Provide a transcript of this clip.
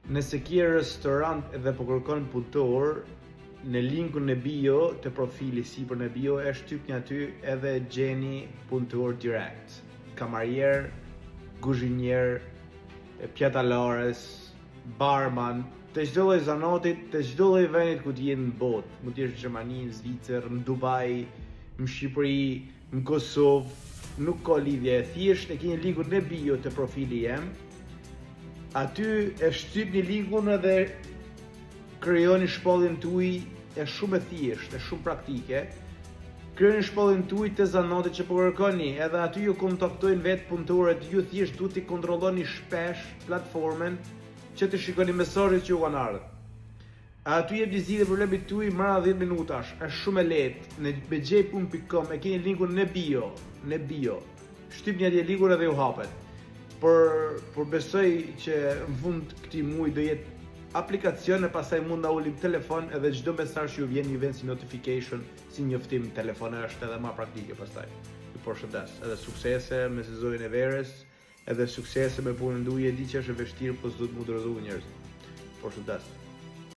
Nëse ke restorant dhe po kërkon punëtor, në linkun në bio të profili sipër në bio e shtypni aty edhe gjeni punëtor direkt. Kamarier, kuzhinier, pjatallares, barman, të çdo lloj zanotit, të çdo lloj vendit ku të jenë në botë. Mund të jesh në Gjermani, në Zvicër, në Dubai, në Shqipëri, në Kosovë, nuk ka lidhje. Thjesht e keni linkun në bio të profili jem. Aty e shtypni linkun edhe krijoni shpallin tuaj, është shumë e thjeshtë, është shumë praktike. Krijoni shpallin tuaj të zanotit që po kërkoni, edhe aty ju kontaktojnë vetë punëtorët, ju thjesht duhet të kontrolloni shpesh platformën që të shikoni mesazhet që ju kanë ardhur. Aty jep zgjidhje problemit tuaj mara 10 minutash, është shumë e lehtë. Në bj.com e keni linkun në bio. Shtypni atje linkun edhe ju hapet. Por besoj që në fund këtij muaji do jetë aplikacion e pastaj mund na ulim telefon edhe çdo mesazh që ju vjen si notification, si njoftim telefoni është edhe më praktike pastaj. Ju përshëndes, edhe suksese me sezonin e verës, edhe suksese me punën tuaj, e di që është e vështirë, po s'do të mundërozu njerëz. Përshëndes.